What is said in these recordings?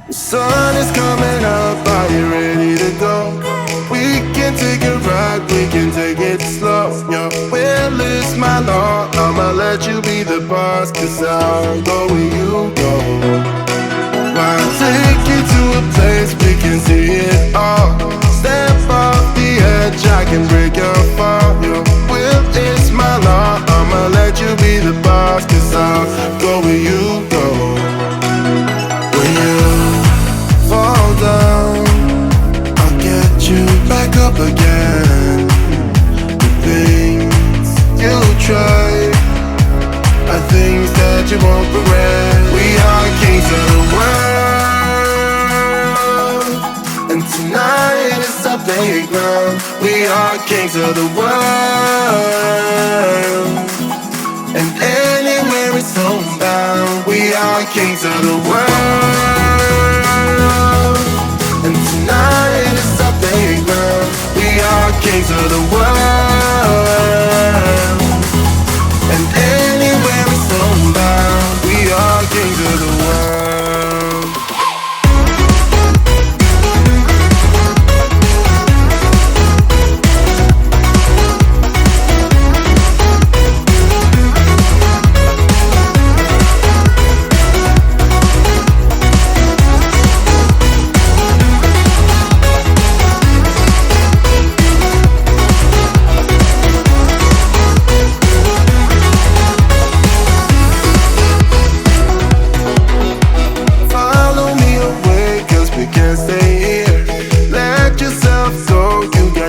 The sun is coming up, are you ready to go? We can take a ride, we can take it slow. Your will is my law, I'ma let you be the boss, 'cause I'll go where you go. I'll take you to a place we can see it all. Step off the edge, I can break your fall. Your will is my law, I'ma let you be the boss, 'cause I'll go where you go. When you fall down, I'll get you back up again. The things you try are things that you won't regret. We are kings of the world, and tonight is our playground. We are kings of the world, and anywhere it's homebound. We are kings of the world, and tonight is our playground. We are kings of the world, and anywhere it's homebound. We are kings of the world.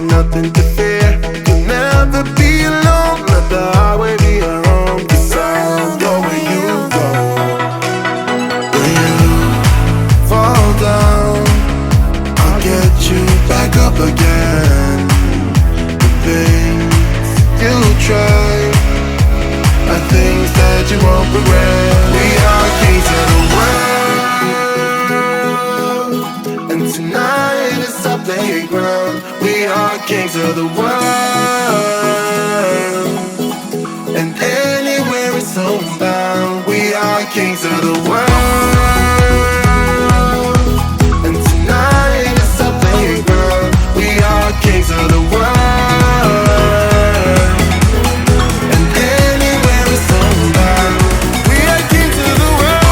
Nothing to fear, you'll never be alone. Let the highway be your home, 'cause I'll go where you go. When you fall down, I'll get you back up again. The things you try are things that you won't regret. We are kings of the world, and tonight is our playground. We are kings of the world, and anywhere it's homebound. We are kings of the world, and tonight is our playground. We are kings of the world, and anywhere it's homebound. We are kings of the world.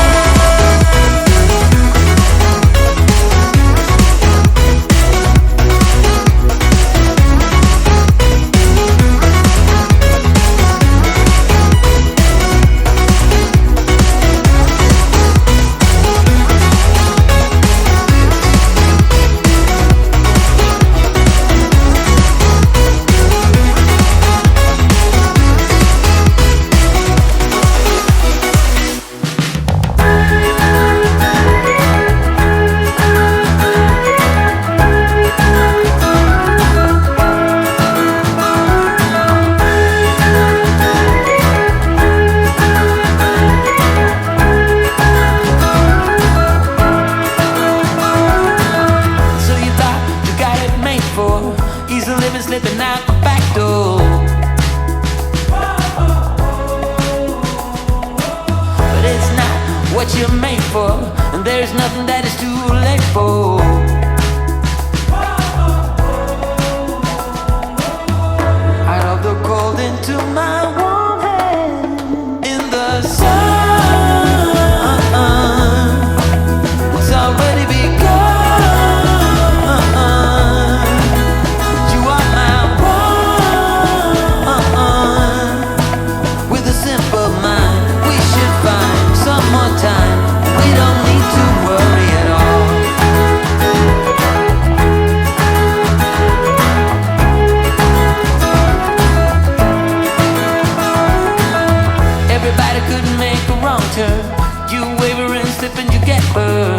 What you're made for, and there's nothing that is too late for. Out of the cold into my warm hand, in the sun, it's already begun. You are my one, with a simple mind. We should find some more time. We don't need to worry at all. Everybody could make a wrong turn. You waver and slip and you get burned.